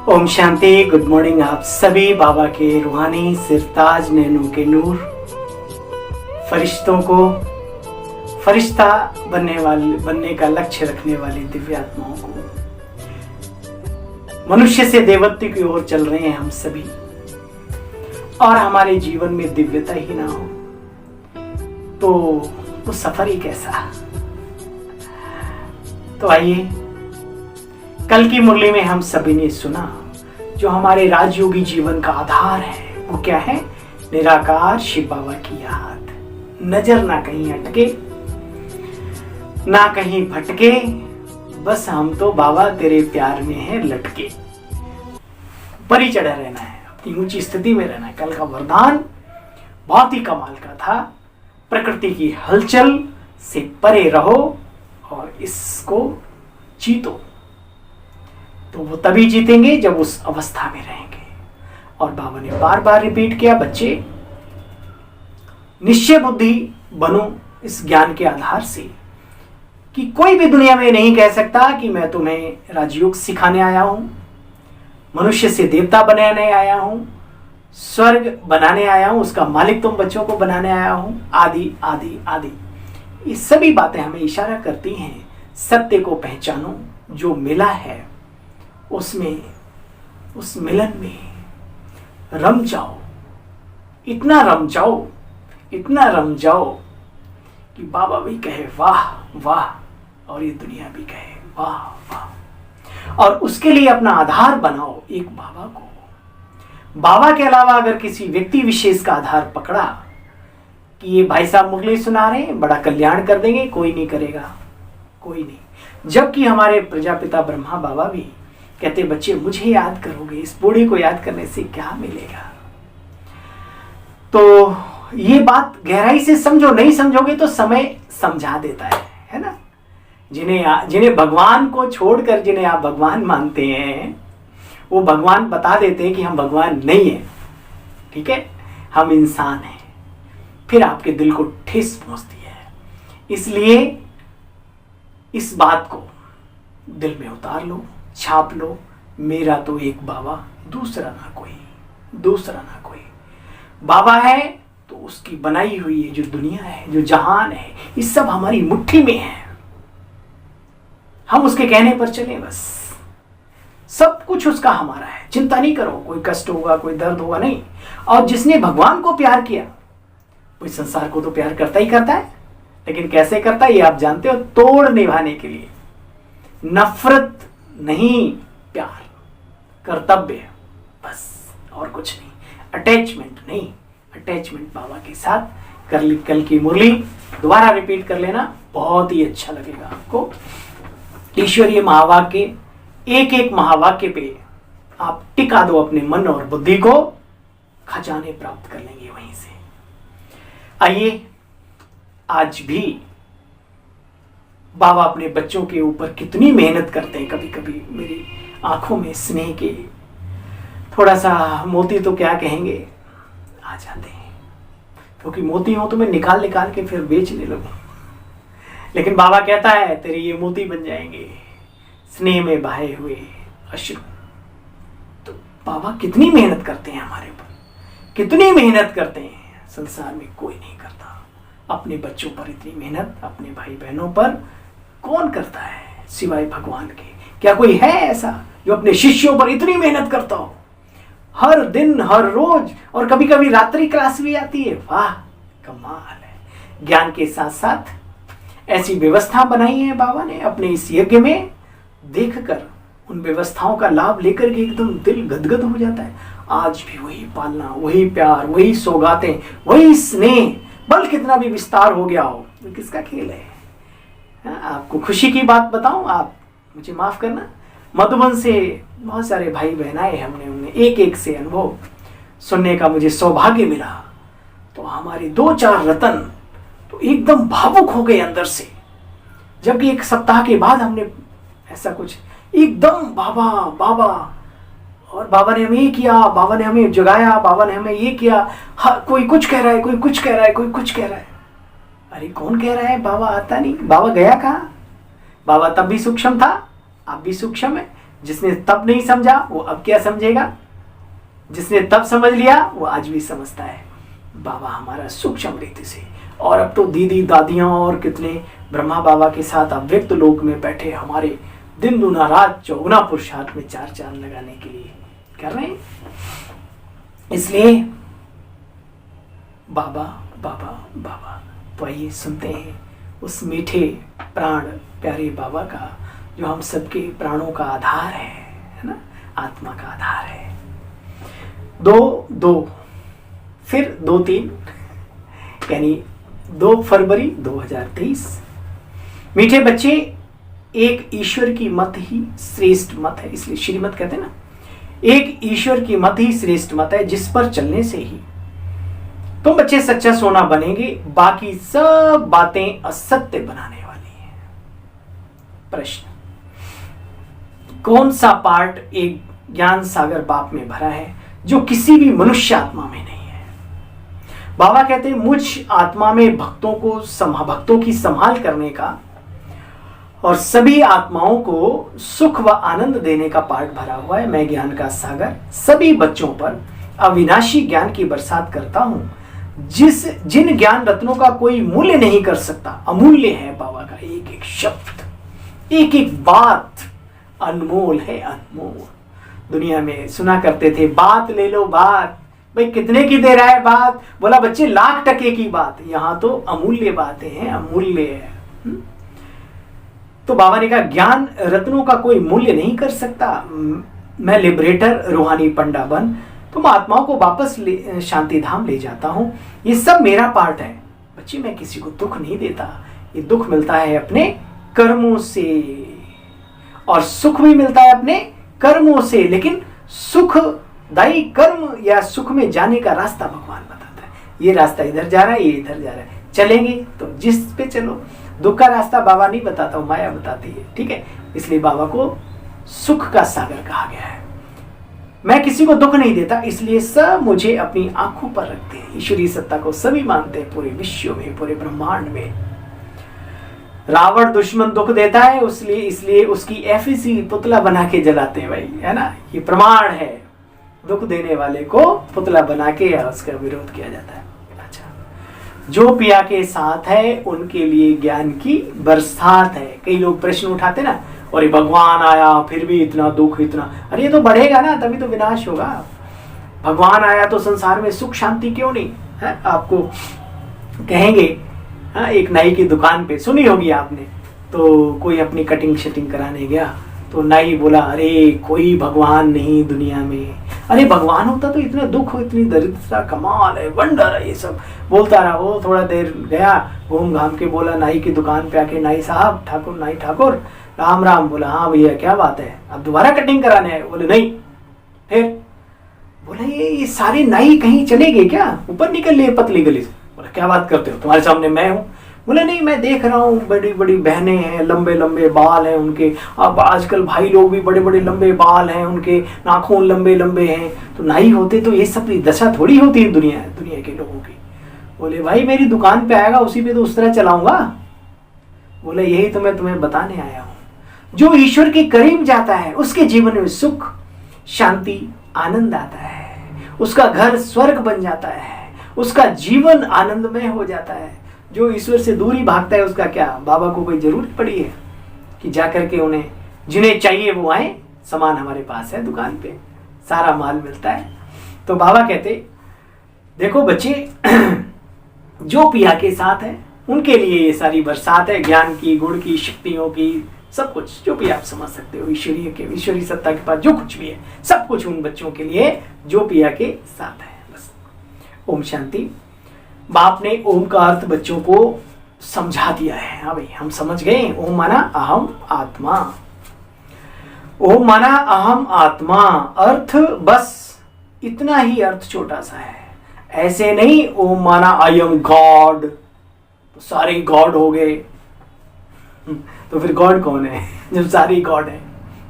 Om Shanti. Good morning आप सभी। बाबा के रूहानी सिरताज नैनों के नूर फरिश्तों को फरिश्ता बनने का लक्ष्य रखने वाली दिव्य आत्माओं को, मनुष्य से देवत्व की ओर चल रहे हैं हम सभी, और हमारे जीवन में दिव्यता ही ना हो तो वो सफर ही कैसा। तो आइए, कल की मुरली में हम सभी ने सुना जो हमारे राजयोगी जीवन का आधार है वो क्या है? निराकार शिव बाबा की याद। नजर ना कहीं अटके, ना कहीं भटके, बस हम तो बाबा तेरे प्यार में है लटके। ऊपर ही चढ़ा रहना है, अपनी ऊंची स्थिति में रहना है। कल का वरदान बहुत ही कमाल का था। प्रकृति की हलचल से परे रहो और इसको जीतो। तो वो तभी जीतेंगे जब उस अवस्था में रहेंगे। और बाबा ने बार बार रिपीट किया, बच्चे निश्चय बुद्धि बनो इस ज्ञान के आधार से कि कोई भी दुनिया में नहीं कह सकता कि मैं तुम्हें राजयोग सिखाने आया हूं, मनुष्य से देवता बनाने आया हूं, स्वर्ग बनाने आया हूं, उसका मालिक तुम बच्चों को बनाने आया हूं, आदि आदि आदि। ये सभी बातें हमें इशारा करती हैं सत्य को पहचानो। जो मिला है उसमें, उस मिलन में रम जाओ। इतना रम जाओ, इतना रम जाओ कि बाबा भी कहे वाह वाह और ये दुनिया भी कहे वाह वाह। और उसके लिए अपना आधार बनाओ एक बाबा को। बाबा के अलावा अगर किसी व्यक्ति विशेष का आधार पकड़ा कि ये भाई साहब मुरली सुना रहे हैं, बड़ा कल्याण कर देंगे, कोई नहीं करेगा, कोई नहीं। जबकि हमारे प्रजापिता ब्रह्मा बाबा भी कहते, बच्चे मुझे याद करोगे, इस बूढ़े को याद करने से क्या मिलेगा। तो ये बात गहराई से समझो, नहीं समझोगे तो समय समझा देता है ना। जिन्हें भगवान को छोड़कर जिन्हें आप भगवान मानते हैं, वो भगवान बता देते हैं कि हम भगवान नहीं है, ठीक है, हम इंसान हैं। फिर आपके दिल को ठेस पहुंचती है। इसलिए इस बात को दिल में उतार लो, छाप लो, मेरा तो एक बाबा, दूसरा ना कोई, दूसरा ना कोई। बाबा है तो उसकी बनाई हुई है जो दुनिया है, जो जहान है, ये सब हमारी मुट्ठी में है। हम उसके कहने पर चले, बस सब कुछ उसका हमारा है। चिंता नहीं करो, कोई कष्ट होगा, कोई दर्द होगा, नहीं। और जिसने भगवान को प्यार किया वो संसार को तो प्यार करता ही करता है, लेकिन कैसे करता है ये आप जानते हो, तोड़ निभाने के लिए। नफरत नहीं, प्यार, कर्तव्य, बस और कुछ नहीं। अटैचमेंट नहीं, अटैचमेंट बाबा के साथ कर ली। कल की मुरली दोबारा रिपीट कर लेना, बहुत ही अच्छा लगेगा आपको। ईश्वरीय महावाक्य, एक एक महावाक्य पे आप टिका दो अपने मन और बुद्धि को, खजाने प्राप्त कर लेंगे वहीं से। आइए, आज भी बाबा अपने बच्चों के ऊपर कितनी मेहनत करते हैं। कभी कभी मेरी आंखों में स्नेह के थोड़ा सा मोती तो क्या कहेंगे आ जाते हैं, क्योंकि मोती हो तो मैं निकाल निकाल के फिर बेचने लगूं। लेकिन बाबा कहता है तेरे ये मोती बन जाएंगे, स्नेह में बहाए हुए अश्रु। तो बाबा कितनी मेहनत करते हैं हमारे ऊपर, कितनी मेहनत करते हैं। संसार में कोई नहीं करता अपने बच्चों पर इतनी मेहनत, अपने भाई बहनों पर कौन करता है सिवाय भगवान के। क्या कोई है ऐसा जो अपने शिष्यों पर इतनी मेहनत करता हो, हर दिन हर रोज, और कभी कभी रात्रि क्लास भी आती है। वाह, कमाल है। ज्ञान के साथ साथ ऐसी व्यवस्था बनाई है बाबा ने अपने इस यज्ञ में। देखकर उन व्यवस्थाओं का लाभ लेकर के एकदम दिल गदगद हो जाता है। आज भी वही पालना, वही प्यार, वही सौगातें, वही स्नेह। बल कितना भी विस्तार हो गया हो, तो किसका खेल है। आपको खुशी की बात बताऊं, आप मुझे माफ करना, मधुबन से बहुत सारे भाई बहन आए, हमने एक एक से अनुभव सुनने का मुझे सौभाग्य मिला। तो हमारे 2-4 रतन तो एकदम भावुक हो गए अंदर से। जबकि एक सप्ताह के बाद हमने ऐसा कुछ एकदम बाबा बाबा, और बाबा ने हमें ये किया, बाबा ने हमें जगाया, बाबा ने हमें ये किया। कोई कुछ कह रहा है, कोई कुछ कह रहा है, कोई कुछ कह रहा है। अरे कौन कह रहा है? बाबा आता नहीं। बाबा गया कहाँ? बाबा तब भी सूक्ष्म था, आप भी सूक्ष्म है। जिसने तब नहीं समझा वो अब क्या समझेगा, जिसने तब समझ लिया वो आज भी समझता है। बाबा हमारा सूक्ष्म रीति से, और अब तो दीदी दादियां और कितने ब्रह्मा बाबा के साथ अव्यक्त लोक में बैठे हमारे दिन दुना रात चौगुना पुरुषार्थ में चार चांद लगाने के लिए कर रहे हैं। इसलिए बाबा बाबा बाबा, तो आइए सुनते हैं उस मीठे प्राण प्यारे बाबा का, जो हम सबके प्राणों का आधार है ना, आत्मा का आधार है। 2-2 फिर 2-3 यानी 2 फरवरी 2023। मीठे बच्चे, एक ईश्वर की मत ही श्रेष्ठ मत है, इसलिए श्रीमत कहते हैं ना, एक ईश्वर की मत ही श्रेष्ठ मत है, जिस पर चलने से ही तुम बच्चे सच्चा सोना बनेंगे, बाकी सब बातें असत्य बनाने वाली हैं। प्रश्न, कौन सा पार्ट एक ज्ञान सागर बाप में भरा है जो किसी भी मनुष्य आत्मा में नहीं है? बाबा कहते हैं मुझ आत्मा में भक्तों की संभाल करने का और सभी आत्माओं को सुख व आनंद देने का पार्ट भरा हुआ है। मैं ज्ञान का सागर सभी बच्चों पर अविनाशी ज्ञान की बरसात करता हूं, जिन ज्ञान रत्नों का कोई मूल्य नहीं कर सकता। अमूल्य है बाबा का एक एक शब्द, एक एक बात अनमोल है, अनमोल। दुनिया में सुना करते थे बात ले लो बात, भाई कितने की दे रहा है बात? बोला बच्चे लाख टके की बात। यहां तो अमूल्य बातें हैं, अमूल्य है। तो बाबा ने कहा ज्ञान रत्नों का कोई मूल्य नहीं कर सकता। मैं लिबरेटर रूहानी पंडा बन तुम आत्माओं को वापस शांति धाम ले जाता हूं। ये सब मेरा पार्ट है बच्चे, मैं किसी को दुख नहीं देता। ये दुख मिलता है अपने कर्मों से और सुख भी मिलता है अपने कर्मों से, लेकिन सुखदायी कर्म या सुख में जाने का रास्ता भगवान बताता है। ये रास्ता इधर जा रहा है, ये इधर जा रहा है, चलेंगे तो जिस पे चलो। दुख का रास्ता बाबा नहीं बताता, माया बताती है, ठीक है। इसलिए बाबा को सुख का सागर कहा गया है। मैं किसी को दुख नहीं देता, इसलिए सब मुझे अपनी आंखों पर रखते हैं। ईश्वरीय सत्ता को सभी मानते हैं, पूरे विश्व में, पूरे ब्रह्मांड में। रावण दुश्मन दुख देता है, इसलिए उसकी एफिसी पुतला बना के जलाते हैं भाई, है ना। ये प्रमाण है, दुख देने वाले को पुतला बना के उसका विरोध किया जाता है। अच्छा, जो पिया के साथ है उनके लिए ज्ञान की बरसात है। कई लोग प्रश्न उठाते ना, और ये भगवान आया फिर भी इतना दुख, इतना, अरे ये तो बढ़ेगा ना, तभी तो विनाश होगा। भगवान आया तो संसार में सुख शांति क्यों नहीं है? आपको कहेंगे, हाँ, एक नाई की दुकान पे सुनी होगी आपने, तो कोई अपनी कटिंग शटिंग कराने गया, तो नाई बोला अरे कोई भगवान नहीं दुनिया में। अरे भगवान होता तो इतना दुख हो, इतनी दरिद्रता, कमाल है, वंडर है, ये सब बोलता रहा। वो थोड़ा देर गया, घूम घाम के बोला नाई की दुकान पे आके, नाई साहब, ठाकुर, नाई ठाकुर, राम राम। बोला हाँ भैया क्या बात है, अब दोबारा कटिंग कराने आए? बोले नहीं। फिर बोला ये सारे नाई कहीं चले गए क्या, ऊपर निकल लिए पतली गली से? बोला क्या बात करते हो, तुम्हारे सामने मैं हूँ। बोले नहीं, मैं देख रहा हूँ बड़ी बड़ी बहनें हैं, लंबे लंबे बाल हैं उनके। अब आजकल भाई लोग भी बड़े बड़े लंबे बाल हैं उनके, नाखून लंबे लंबे हैं। तो नाई होते तो ये सब दशा थोड़ी होती है दुनिया के लोगों की। बोले भाई मेरी दुकान पे आएगा, उसी पे तो उस तरह चलाऊंगा। बोले यही तो मैं तुम्हें बताने आया हूँ, जो ईश्वर के करीब जाता है उसके जीवन में सुख शांति आनंद आता है, उसका घर स्वर्ग बन जाता है, उसका जीवन आनंदमय हो जाता है। जो ईश्वर से दूरी भागता है उसका क्या, बाबा को कोई जरूरत पड़ी है कि जाकर के उन्हें जिन्हें चाहिए वो आए? सामान हमारे पास है, दुकान पे सारा माल मिलता है। तो बाबा कहते देखो बच्चे, जो पिया के साथ है उनके लिए ये सारी बरसात है, ज्ञान की, गुण की, शक्तियों की, सब कुछ जो भी आप समझ सकते हो। ईश्वरीय सत्ता के पास जो कुछ भी है सब कुछ उन बच्चों के लिए जो पिया के साथ है। बस ओम शांति। बाप ने ओम का अर्थ बच्चों को समझा दिया है। हाँ भाई हम समझ गए। ओम माना अहम आत्मा, ओम माना अहम आत्मा। अर्थ बस इतना ही अर्थ छोटा सा है, ऐसे नहीं ओम माना आई एम गॉड तो सारे गॉड हो गए। तो फिर गॉड कौन है जब सारी गॉड है?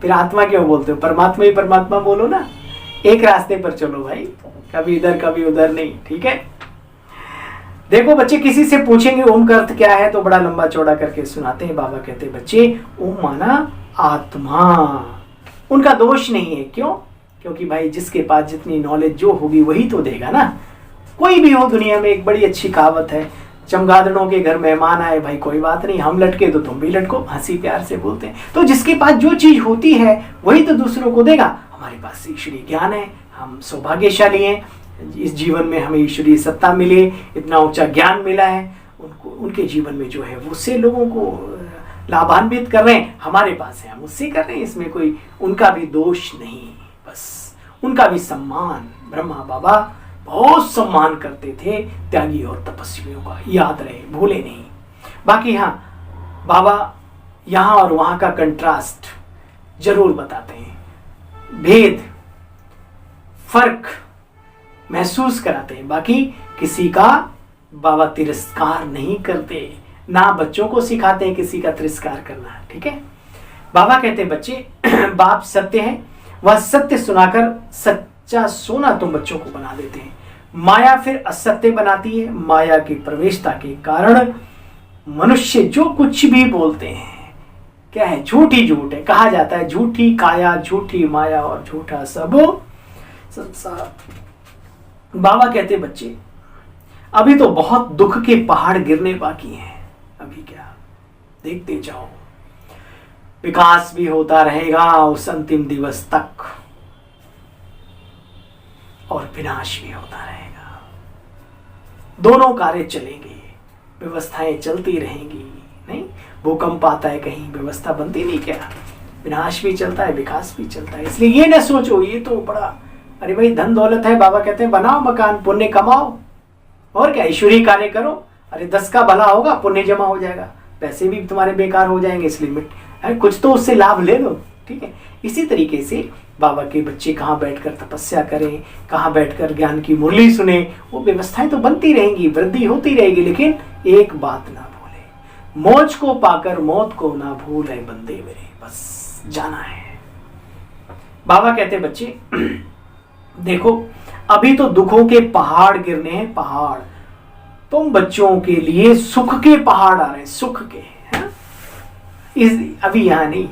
फिर आत्मा क्यों बोलते हो? परमात्मा ही परमात्मा बोलो ना, एक रास्ते पर चलो भाई, कभी इधर कभी उधर नहीं, ठीक है। देखो बच्चे, किसी से पूछेंगे ओम का अर्थ क्या है तो बड़ा लंबा चौड़ा करके सुनाते हैं। बाबा कहते हैं बच्चे ओम माना आत्मा, उनका दोष नहीं है। क्यों? क्योंकि भाई जिसके पास जितनी नॉलेज जो होगी वही तो देगा ना। कोई भी हो दुनिया में, एक बड़ी अच्छी कहावत है, चमगादड़ों के घर मेहमान आए, भाई कोई बात नहीं, हम लटके तो तुम भी लटको, हंसी प्यार से बोलते हैं। तो जिसके पास जो चीज होती है वही तो दूसरों को देगा। हमारे पास ईश्वरीय ज्ञान है, हम सौभाग्यशाली हैं, इस जीवन में हमें ईश्वरीय सत्ता मिले, इतना ऊंचा ज्ञान मिला है, उनको उनके जीवन में जो है वो उससे लोगों को लाभान्वित कर रहे हैं, हमारे पास है हम उससे कर रहे हैं, इसमें कोई उनका भी दोष नहीं, बस उनका भी सम्मान। ब्रह्मा बाबा बहुत सम्मान करते थे त्यागी और तपस्वियों का, याद रहे, भूले नहीं। बाकी हाँ, बाबा यहाँ और वहाँ का कंट्रास्ट जरूर बताते हैं, भेद फर्क महसूस कराते हैं। बाकी किसी का बाबा तिरस्कार नहीं करते, ना बच्चों को सिखाते हैं किसी का तिरस्कार करना। ठीक है, बाबा कहते हैं बच्चे बाप सत्य है, वह सत्य सुनाकर सच्चा सोना तुम बच्चों को बना देते हैं। माया फिर असत्य बनाती है, माया की प्रवेशता के कारण मनुष्य जो कुछ भी बोलते हैं क्या है, झूठ ही झूठ है। कहा जाता है झूठी काया, झूठी माया और झूठा सब संसार। बाबा कहते बच्चे अभी तो बहुत दुख के पहाड़ गिरने बाकी हैं, अभी क्या, देखते जाओ, विकास भी होता रहेगा उस अंतिम दिवस तक और विनाश भी होता रहेगा। दोनों कार्य चलेंगे, व्यवस्थाएं चलती रहेंगी। नहीं, भूकंप आता है कहीं, व्यवस्था बनती नहीं क्या, विनाश भी चलता है, विकास भी चलता है। इसलिए ये ना सोचो ये तो बड़ा, अरे भाई धन दौलत है, बाबा कहते हैं बनाओ मकान, पुण्य कमाओ और क्या, ईश्वरीय कार्य करो। अरे 10 का भला होगा, पुण्य जमा हो जाएगा, पैसे भी तुम्हारे बेकार हो जाएंगे, इसलिए कुछ तो उससे लाभ ले लो। ठीक है, इसी तरीके से बाबा के बच्चे कहाँ बैठकर तपस्या करें, कहाँ बैठकर ज्ञान की मुरली सुने, वो व्यवस्थाएं तो बनती रहेंगी, वृद्धि होती रहेगी, लेकिन एक बात ना भूले, मौज को पाकर मौत को ना भूले बंदे मेरे, बस जाना है। बाबा कहते बच्चे देखो अभी तो दुखों के पहाड़ गिरने हैं, पहाड़, तुम बच्चों के लिए सुख के पहाड़ आ रहे हैं, सुख के, है? इस अभी यहां नहीं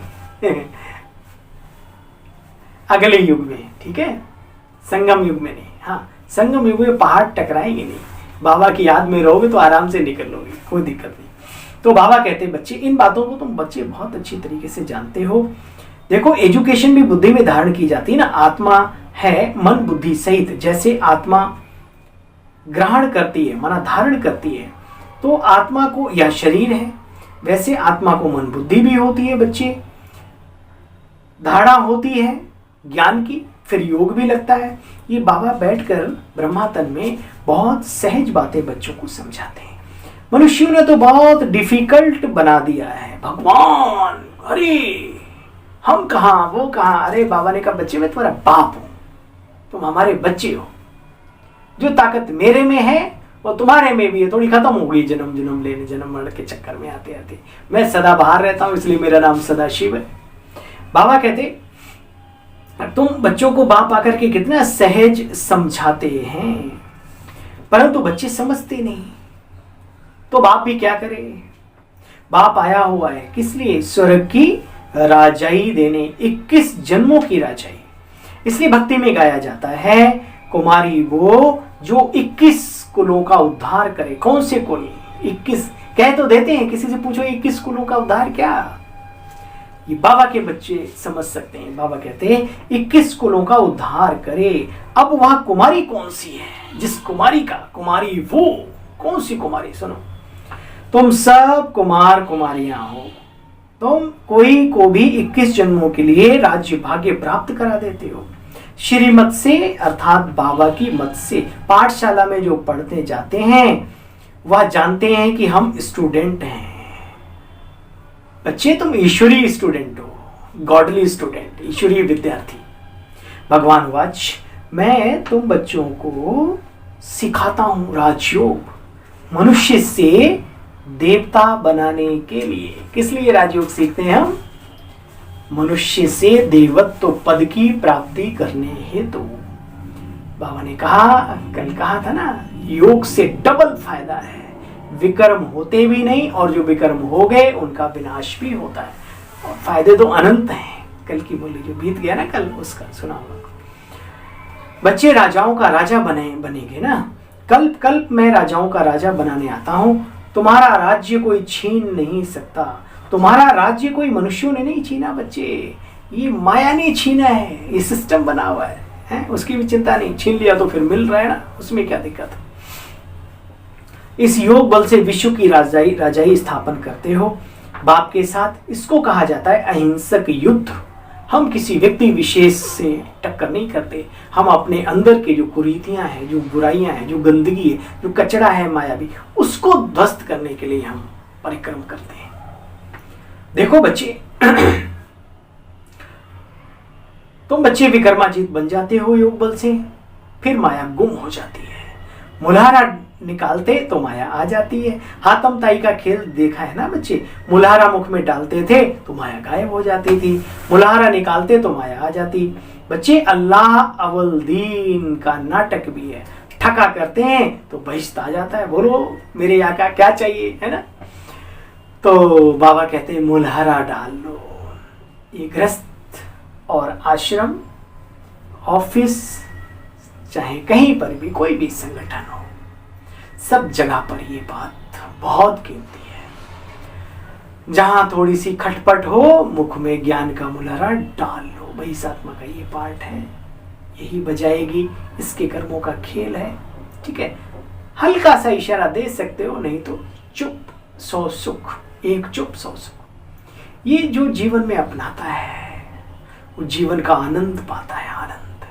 अगले युग में। ठीक है, संगम युग में नहीं। हाँ, संगम युग में पहाड़ टकराएंगे नहीं, बाबा की याद में रहोगे तो आराम से निकल लोगे, कोई दिक्कत नहीं। तो बाबा कहते बच्चे इन बातों को तुम बच्चे बहुत अच्छी तरीके से जानते हो। देखो एजुकेशन भी बुद्धि में धारण की जाती है ना, आत्मा है मन बुद्धि सहित, जैसे आत्मा ग्रहण करती है, माना धारण करती है, तो आत्मा को यह शरीर है, वैसे आत्मा को मन बुद्धि भी होती है बच्चे, धारणा होती है ज्ञान की, फिर योग भी लगता है। ये बाबा बैठकर ब्रह्मातन में बहुत सहज बातें बच्चों को समझाते हैं। मनुष्यों ने तो बहुत डिफिकल्ट बना दिया है, भगवान अरे हम कहाँ वो कहाँ, अरे बाबा ने कहा बच्चे मैं तुम्हारा बाप हूं, तुम हमारे बच्चे हो, जो ताकत मेरे में है वो तुम्हारे में भी है, थोड़ी खत्म हो गई जन्म जन्म लेने जन्म मरण के चक्कर में आते आते, मैं सदा बाहर रहता हूं इसलिए मेरा नाम सदा शिव है। बाबा कहते तुम बच्चों को बाप आकर के कितना सहज समझाते हैं, परंतु बच्चे समझते नहीं, तो बाप भी क्या करे। बाप आया हुआ है किस लिए, स्वर्ग की राजाई देने, 21 जन्मों की राजाई। इसलिए भक्ति में गाया जाता है कुमारी वो जो 21 कुलों का उद्धार करे। कौन से कुल, 21 कह तो देते हैं, किसी से पूछो 21 कुलों का उद्धार क्या, ये बाबा के बच्चे समझ सकते हैं। बाबा कहते हैं 21 कुलों का उद्धार करे। अब वह कुमारी कौन सी है, जिस कुमारी का, कुमारी वो कौन सी कुमारी, सुनो, तुम सब कुमार कुमारियां हो, तुम कोई को भी 21 जन्मों के लिए राज्य भाग्य प्राप्त करा देते हो। श्रीमत से अर्थात बाबा की मत से, पाठशाला में जो पढ़ते जाते हैं वह जानते हैं कि हम स्टूडेंट हैं। बच्चे तुम ईश्वरीय स्टूडेंट हो, गॉडली स्टूडेंट, ईश्वरीय विद्यार्थी। भगवान वाच मैं तुम बच्चों को सिखाता हूं राजयोग, मनुष्य से देवता बनाने के लिए। किस लिए राजयोग सीखते हैं हम, मनुष्य से देवत्व पद की प्राप्ति करने हेतु। बाबा ने कहा, कल कहा था ना, योग से डबल फायदा है, विकर्म होते भी नहीं और जो विकर्म हो गए उनका विनाश भी होता है, और फायदे तो अनंत हैं। कल की बोली जो बीत गया ना कल, उसका सुना होगा। बच्चे राजाओं का राजा बनेंगे ना। कल्प कल्प मैं राजाओं का राजा बनाने आता हूं। तुम्हारा राज्य कोई छीन नहीं सकता। तुम्हारा राज्य कोई मनुष्यों ने नहीं छीना बच्चे, ये माया ने छीना है। ये सिस्टम बना हुआ है, उसकी भी चिंता नहीं, छीन लिया तो फिर मिल रहा है ना, उसमें क्या दिक्कत है। इस योग बल से विश्व की राजाई स्थापन करते हो बाप के साथ। इसको कहा जाता है अहिंसक युद्ध। हम किसी व्यक्ति विशेष से टक्कर नहीं करते, हम अपने अंदर के जो कुरीतियां हैं, जो बुराइयां हैं, जो गंदगी है, जो कचरा है मायावी, उसको ध्वस्त करने के लिए हम परिक्रम करते हैं। देखो बच्चे, तुम बच्चे विक्रमाजीत बन जाते हो योग बल से, फिर माया गुम हो जाती है। मुल्हारा निकालते तो माया आ जाती है। हाथम ताई का खेल देखा है ना बच्चे, मुल्हारा मुख में डालते थे तो माया गायब हो जाती थी, मुल्हारा निकालते तो माया आ जाती। बच्चे अल्लाह अवल दीन का नाटक भी है, ठका करते हैं तो बहिश्त आ जाता है, बोलो मेरे यहाँ का क्या चाहिए, है ना। तो बाबा कहते हैं मुल्हारा डाल लो। ये गृहस्थ और आश्रम, ऑफिस, चाहे कहीं पर भी कोई भी संगठन हो, सब जगह पर ये बात बहुत कीमती है। जहां थोड़ी सी खटपट हो, मुख में ज्ञान का मुल्हारा डाल लो। बहिषात्मा का ये पार्ट है, यही बजाएगी, इसके कर्मों का खेल है, ठीक है। हल्का सा इशारा दे सकते हो, नहीं तो चुप सौ सुख, एक चुप सौ सुख। ये जो जीवन में अपनाता है वो जीवन का आनंद पाता है, आनंद,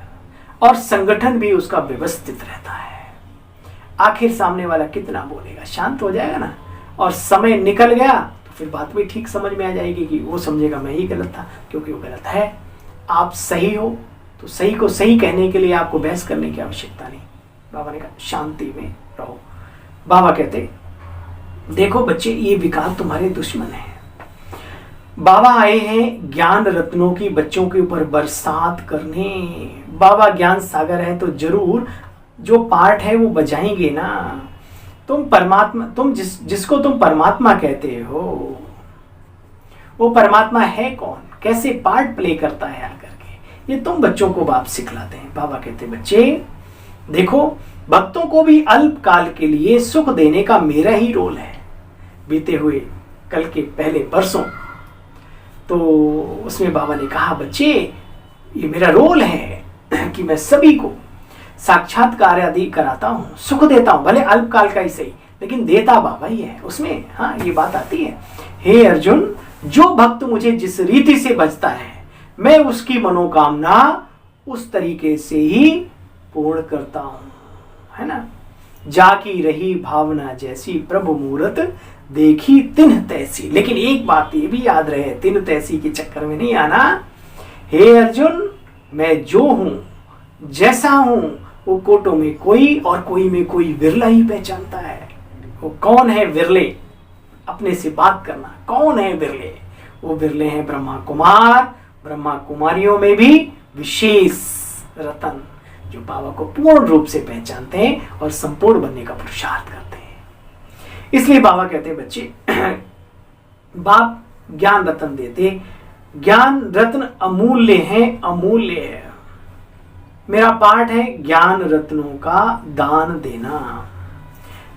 और संगठन भी उसका व्यवस्थित रहता है। आखिर सामने वाला कितना बोलेगा, शांत हो जाएगा ना, और समय निकल गया तो फिर बात भी ठीक समझ में आ जाएगी कि वो समझेगा मैं ही गलत था, क्योंकि वो गलत है। आप सही हो तो सही को सही कहने के लिए आपको बहस करने की आवश्यकता नहीं। बाबा ने कहा शांति में रहो। बाबा कहते देखो बच्चे, ये विकार तुम्हारे दुश्मन है। बाबा आए हैं ज्ञान रत्नों की बच्चों के ऊपर बरसात करने। बाबा ज्ञान सागर है तो जरूर जो पार्ट है वो बजाएंगे ना। तुम परमात्मा, तुम जिसको तुम परमात्मा कहते हो, वो परमात्मा है कौन, कैसे पार्ट प्ले करता है आकर के, ये तुम बच्चों को बाप सिखलाते हैं। बाबा कहते बच्चे देखो, भक्तों को भी अल्प काल के लिए सुख देने का मेरा ही रोल है। बीते हुए कल के पहले परसों तो उसमें बाबा ने कहा बच्चे ये मेरा रोल है कि मैं सभी को साक्षात्कार आदि कराता हूँ, सुख देता हूँ, भले अल्पकाल का ही सही, लेकिन देता बाबा ही है उसमें। हाँ, ये बात आती है। हे अर्जुन, जो भक्त मुझे जिस रीति से भजता है, मैं उसकी मनोकामना उस तरीके से ही पूर्ण करता हूँ, है ना। जाकी रही भावना जैसी, प्रभु मूरत देखी तिन्ह तैसी। लेकिन एक बात ये भी याद रहे, तिन्ह तैसी के चक्कर में नहीं आना। हे अर्जुन, मैं जो हूं, जैसा हूं, वो कोटों में कोई और कोई में कोई विरला ही पहचानता है। वो कौन है विरले, अपने से बात करना, कौन है विरले? वो विरले हैं ब्रह्मा कुमार, ब्रह्मा कुमारियों में भी विशेष रतन, जो बाबा को पूर्ण रूप से पहचानते हैं और संपूर्ण बनने का पुरुषार्थ करते हैं। इसलिए बाबा कहते हैं बच्चे, बाप ज्ञान रत्न देते। ज्ञान रत्न अमूल्य है, अमूल्य है। मेरा पार्ट है ज्ञान रत्नों का दान देना।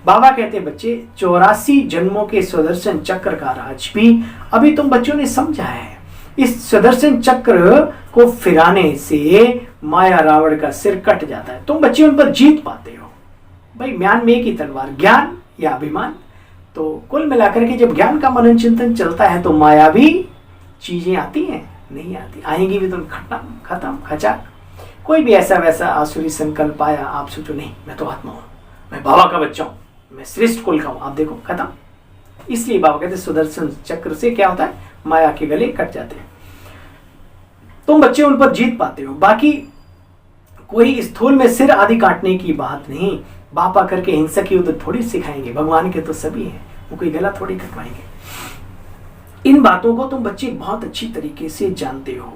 बाबा कहते बच्चे 84 जन्मों के सुदर्शन चक्र का राज भी अभी तुम बच्चों ने समझा है। इस सुदर्शन चक्र को फिराने से माया रावण का सिर कट जाता है, तुम बच्चे उन पर जीत पाते हो। भाई म्यान में की तलवार, ज्ञान या अभिमान। तो कुल मिलाकर के जब ज्ञान का मनन चिंतन चलता है तो मायावी चीजें आती हैं, नहीं आती, आएंगी भी तो खत्म खचा। कोई भी ऐसा वैसा आसुरी संकल्प आया, आप सोचो नहीं मैं तो आत्मा हूं, मैं बाबा का बच्चा हूं, मैं श्रेष्ठ कुल का हूं, आप देखो खत्म। इसलिए बाबा कहते सुदर्शन चक्र से क्या होता है, माया के गले कट जाते हैं, तुम बच्चे उन पर जीत पाते हो। बाकी कोई स्थूल में सिर आदि काटने की बात नहीं। बाप आकर के हिंसक युद्ध थोड़ी सिखाएंगे, भगवान के तो सभी हैं, वो कोई गला थोड़ी कटवाएंगे। इन बातों को तुम बच्चे बहुत अच्छी तरीके से जानते हो।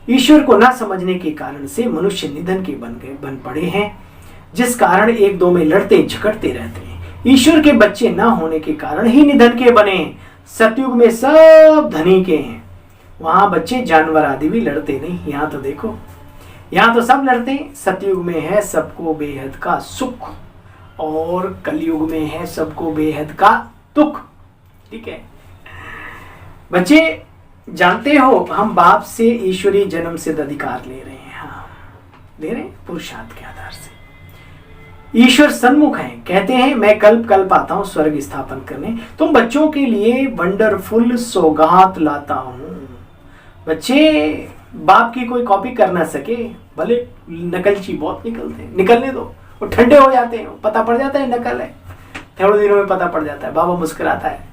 ईश्वर को ना समझने के कारण से मनुष्य निधन के बन पड़े हैं, जिस कारण एक दो में लड़ते झगड़ते रहते हैं। ईश्वर के बच्चे ना होने के कारण ही निधन के बने। सतयुग में सब धनी के हैं, वहां बच्चे जानवर आदि भी लड़ते नहीं, यहाँ तो देखो, यहाँ तो सब लड़ते हैं। सतयुग में है सबको बेहद का सुख और कलयुग में है सबको बेहद का दुख। ठीक है बच्चे, जानते हो हम बाप से ईश्वरीय जन्म सिद्ध अधिकार ले रहे हैं। हाँ ले रहे हैं, पुरुषार्थ के आधार से। ईश्वर सन्मुख है, कहते हैं मैं कल्प कल्प आता हूं स्वर्ग स्थापन करने, तुम बच्चों के लिए वंडरफुल सौगात लाता हूं। बच्चे बाप की कोई कॉपी कर ना सके, भले नकलची बहुत निकलते हैं, निकलने दो, वो ठंडे हो जाते हैं, पता पड़ जाता है नकल है, थोड़े दिनों में पता पड़ जाता है। बाबा मुस्कुराता है,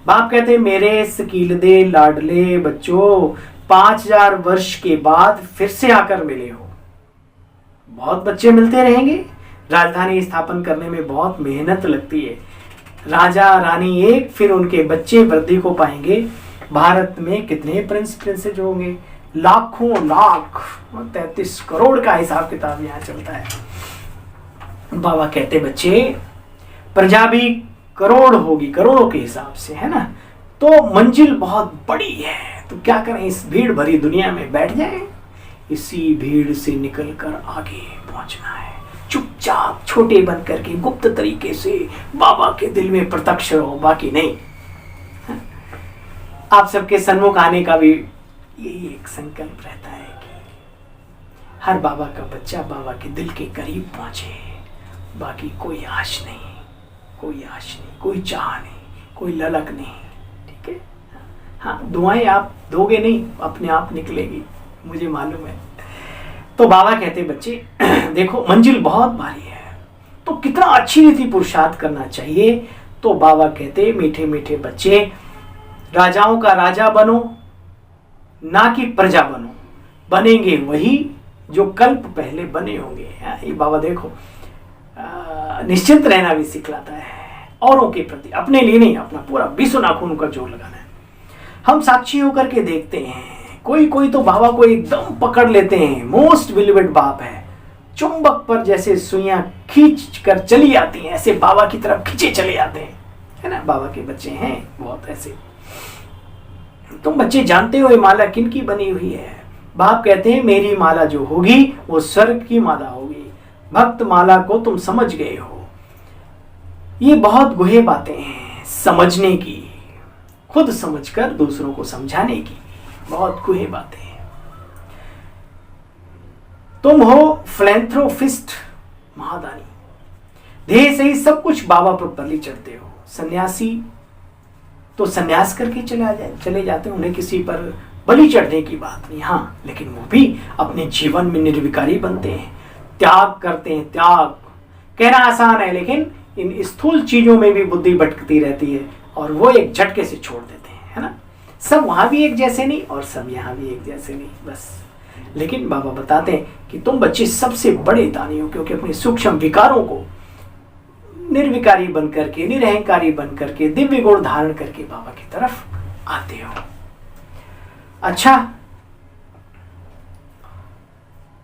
बाप कहते हैं मेरे सकीलदे लाडले बच्चों 5000 वर्ष के बाद फिर से आकर मिले हो। बहुत बच्चे मिलते रहेंगे, राजधानी स्थापन करने में बहुत मेहनत लगती है। राजा रानी एक, फिर उनके बच्चे वृद्धि को पाएंगे। भारत में कितने प्रिंस प्रिंसेज होंगे, लाखों लाख, 33 करोड़ का हिसाब किताब यहाँ चलता है। बाबा कहते बच्चे प्रजा भी करोड़ होगी, करोड़ों के हिसाब से, है ना, तो मंजिल बहुत बड़ी है। तो क्या करें, इस भीड़ भरी दुनिया में बैठ जाएं, इसी भीड़ से निकलकर आगे पहुंचना है। चुपचाप छोटे बन करके गुप्त तरीके से बाबा के दिल में प्रत्यक्ष रहो, बाकी नहीं। आप सबके सन्मुख आने का भी यही एक संकल्प रहता है कि हर बाबा का बच्चा बाबा के दिल के करीब पहुंचे, बाकी कोई आश नहीं, कोई आश नहीं, कोई चाह नहीं, कोई ललक नहीं। ठीक है, हाँ दुआएं आप दोगे नहीं, अपने आप निकलेगी, मुझे मालूम है। तो बाबा कहते बच्चे देखो मंजिल बहुत भारी है, तो कितना अच्छी रीति पुरुषार्थ करना चाहिए। तो बाबा कहते मीठे मीठे बच्चे, राजाओं का राजा बनो ना कि प्रजा बनो, बनेंगे वही जो कल्प पहले बने होंगे। ये बाबा देखो निश्चिंत रहना भी सिखलाता है, औरों के प्रति, अपने लिए नहीं, अपना पूरा विश्व नाखून का जोर लगाना है। हम साक्षी होकर के देखते हैं, कोई कोई तो बाबा को एकदम पकड़ लेते हैं, मोस्ट बिलीवेड बाप है, चुंबक पर जैसे सुइयां खींच कर चली आती हैं, ऐसे बाबा की तरफ खींचे चले आते हैं, है ना। बाबा के बच्चे हैं बहुत ऐसे। तुम बच्चे जानते हो ये माला किनकी बनी हुई है? बाप कहते हैं मेरी माला जो होगी वो स्वर्ग की माला होगी। भक्त माला को तुम समझ गए हो। ये बहुत गुहे बातें हैं समझने की, खुद समझकर दूसरों को समझाने की, बहुत गुहे बातें हैं। तुम हो फिलैंथ्रोपिस्ट महादानी, ध्येय से ही सब कुछ बाबा पर बलि चढ़ते हो। सन्यासी तो सन्यास करके चले जाते हैं, उन्हें किसी पर बलि चढ़ने की बात नहीं। हाँ, लेकिन वो भी अपने जीवन में निर्विकारी बनते हैं, त्याग करते हैं। त्याग कहना आसान है, लेकिन इन स्थूल चीजों में भी बुद्धि भटकती रहती है और वो एक झटके से छोड़ देते हैं, है ना। सब वहां भी एक जैसे नहीं और सब यहाँ भी एक जैसे नहीं, बस। लेकिन बाबा बताते हैं कि तुम बच्चे सबसे बड़े दानी हो, क्योंकि अपने सूक्ष्म विकारों को निर्विकारी बन करके, निरहंकारी बन करके, दिव्य गुण धारण करके बाबा की तरफ आते हो। अच्छा,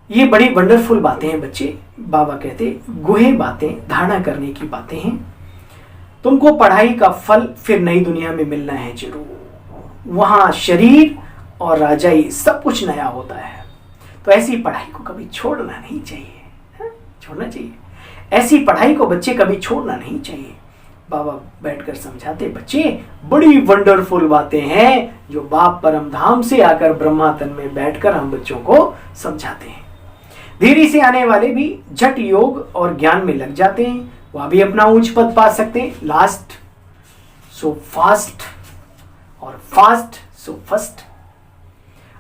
ये बड़ी वंडरफुल बातें हैं बच्चे। बाबा कहते गुहे बातें, धारणा करने की बातें हैं। तुमको पढ़ाई का फल फिर नई दुनिया में मिलना है जरूर। वहां शरीर और राजाई सब कुछ नया होता है, तो ऐसी पढ़ाई को कभी छोड़ना नहीं चाहिए। छोड़ना चाहिए ऐसी पढ़ाई को, बच्चे कभी छोड़ना नहीं चाहिए। बाबा बैठकर समझाते बच्चे बड़ी वंडरफुल बातें हैं जो बाप परम धाम से आकर ब्रह्मा तन में बैठकर हम बच्चों को समझाते हैं। धीरे से आने वाले भी झट योग और ज्ञान में लग जाते हैं, वह भी अपना उच्च पद पा सकते हैं। लास्ट सो फास्ट और फास्ट सो फर्स्ट।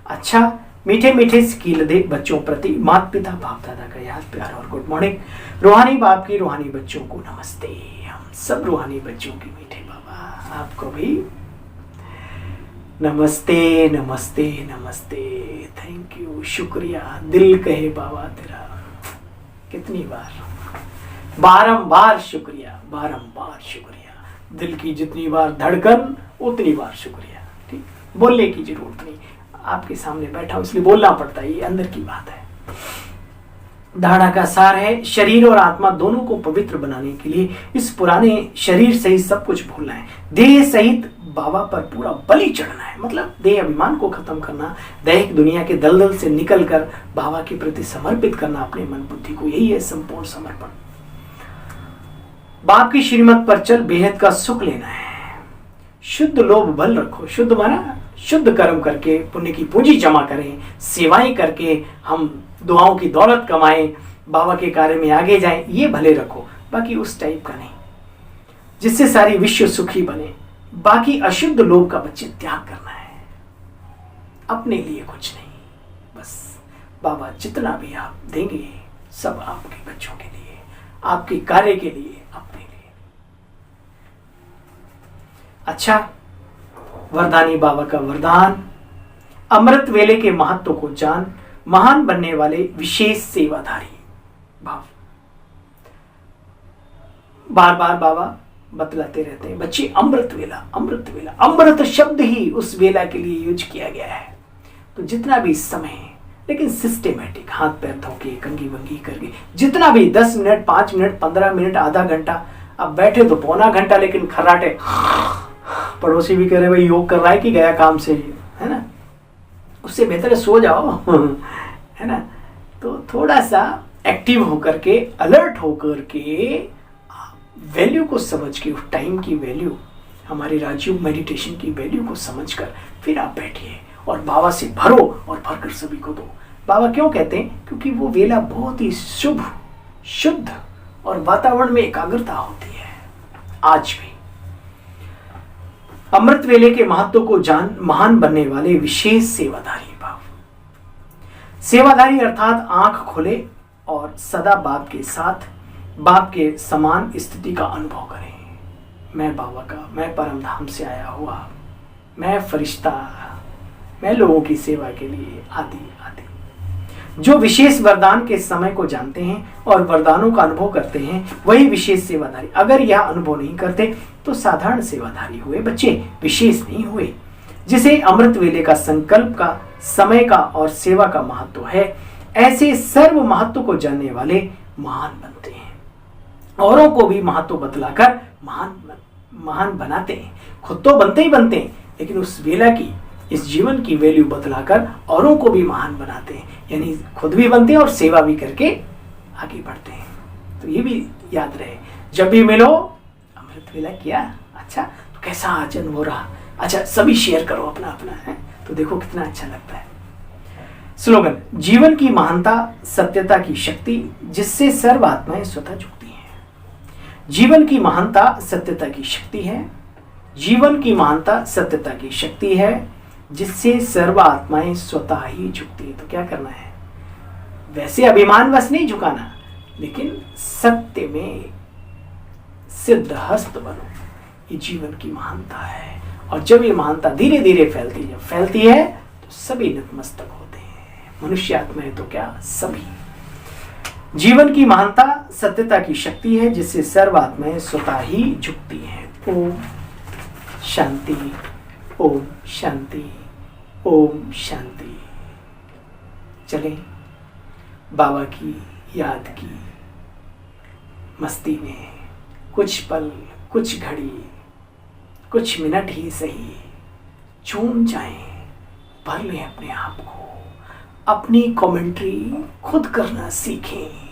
अच्छा, मीठे मीठे स्किल दे बच्चों प्रति माता पिता बाप दादा का याद प्यार और गुड मॉर्निंग। रूहानी बाप की रूहानी बच्चों को नमस्ते। हम सब रूहानी बच्चों की मीठे बाबा आपको भी नमस्ते नमस्ते नमस्ते। थैंक यू, शुक्रिया, दिल कहे बाबा तेरा। कितनी बार, बारंबार शुक्रिया, बारंबार शुक्रिया। दिल की जितनी बार धड़कन उतनी बार शुक्रिया। ठीक, बोलने की जरूरत नहीं, आपके सामने बैठा हूं इसलिए बोलना पड़ता है, ये अंदर की बात है। धारणा का सार है शरीर और आत्मा दोनों को पवित्र बनाने के लिए इस पुराने शरीर से ही सब कुछ भूलना है। देह सहित बाबा पर पूरा बलि चढ़ना है, मतलब देह अभिमान को खत्म करना, दैहिक दुनिया के दलदल से निकलकर बाबा के प्रति समर्पित करना अपने मन बुद्धि को, यही है संपूर्ण समर्पण। बाप की श्रीमत पर चल बेहद का सुख लेना है। शुद्ध लोभ बल रखो, शुद्ध माना शुद्ध कर्म करके पुण्य की पूंजी जमा करें, सेवाएं करके हम दुआओं की दौलत कमाएं, बाबा के कार्य में आगे जाएं, ये भले रखो, बाकी उस टाइप का नहीं जिससे सारी विश्व सुखी बने। बाकी अशुद्ध लोभ का बच्चे त्याग करना है, अपने लिए कुछ नहीं, बस बाबा जितना भी आप देंगे सब आपके बच्चों के लिए, आपके कार्य के लिए, अपने लिए। अच्छा, वरदानी बाबा का वरदान, अमृत वेले के महत्व को जान, महान बनने वाले विशेष सेवाधारी भाव। बार बार बाबा बतलाते रहते हैं, बच्चे अमृत वेला, अमृत वेला, अमृत शब्द ही उस वेला के लिए यूज किया गया है। तो जितना भी समय है, लेकिन सिस्टेमेटिक, हाथ पैर धो के कंघी वंगी करके, जितना भी 10 मिनट 5 मिनट 15 मिनट आधा घंटा, अब बैठे तो पौना घंटा, लेकिन खर्राटे, पड़ोसी भी कह रहे भाई योग कर रहा है कि गया काम से, है ना, उससे बेहतर है सो जाओ है ना। तो थोड़ा सा एक्टिव होकर के, अलर्ट होकर के, वैल्यू को समझ के, उस टाइम की वैल्यू, हमारी राजयोग मेडिटेशन की वैल्यू को समझकर फिर आप बैठिए और बाबा से भरो और भरकर सभी को दो। बाबा क्यों कहते हैं? क्योंकि वो वेला बहुत ही शुभ, शुद्ध और वातावरण में एकाग्रता होती है। आज भी अमृत वेले के महत्व को जान, महान बनने वाले विशेष सेवाधारी भाव। सेवाधारी अर्थात आंख खोले और सदा बाप के साथ, बाप के समान स्थिति का अनुभव करें। मैं बाबा का, मैं परम धाम से आया हुआ, मैं फरिश्ता, मैं लोगों की सेवा के लिए, आदि आदि। जो विशेष वरदान के समय को जानते हैं और वरदानों का अनुभव करते हैं, वही विशेष सेवाधारी। अगर यह अनुभव नहीं करते तो साधारण सेवाधारी हुए बच्चे, विशेष नहीं हुए। जिसे अमृत वेले का, संकल्प का, समय का और सेवा का महत्व है, ऐसे सर्व महत्व को जानने वाले महान बनते हैं। औरों को भी महत्व बतलाकर महान बनाते हैं। खुद तो बनते ही बनते हैं, लेकिन उस वेला की, इस जीवन की वैल्यू बतलाकर औरों को भी महान बनाते हैं। यानी खुद भी बनते हैं और सेवा भी करके आगे बढ़ते हैं। तो ये भी याद रहे, जब भी मिलो अमृत वेला किया, अच्छा तो कैसा आचरण हो रहा, अच्छा सभी शेयर करो अपना अपना, है तो देखो कितना अच्छा लगता है। स्लोगन, जीवन की महानता सत्यता की शक्ति, जिससे सर्व आत्माएं स्वतः झुकती हैं। जीवन की महानता सत्यता की शक्ति है, जीवन की महानता सत्यता की शक्ति है, जिससे सर्व आत्माएं स्वतः ही झुकती है। तो क्या करना है? वैसे अभिमानवश नहीं झुकाना, लेकिन सत्य में सिद्ध हस्त बनो। ये जीवन की महानता है, और जब ये महानता धीरे धीरे फैलती है तो सभी नतमस्तक होते हैं। मनुष्य आत्माएं तो क्या, सभी। जीवन की महानता सत्यता की शक्ति है, जिससे सर्व आत्माएं स्वतः ही झुकती हैं। ओम शांति, ओम शांति, ओम शांति। चलें बाबा की याद की मस्ती में कुछ पल, कुछ घड़ी, कुछ मिनट ही सही झूम जाएं, भर लें अपने आप को। अपनी कमेंट्री खुद करना सीखें।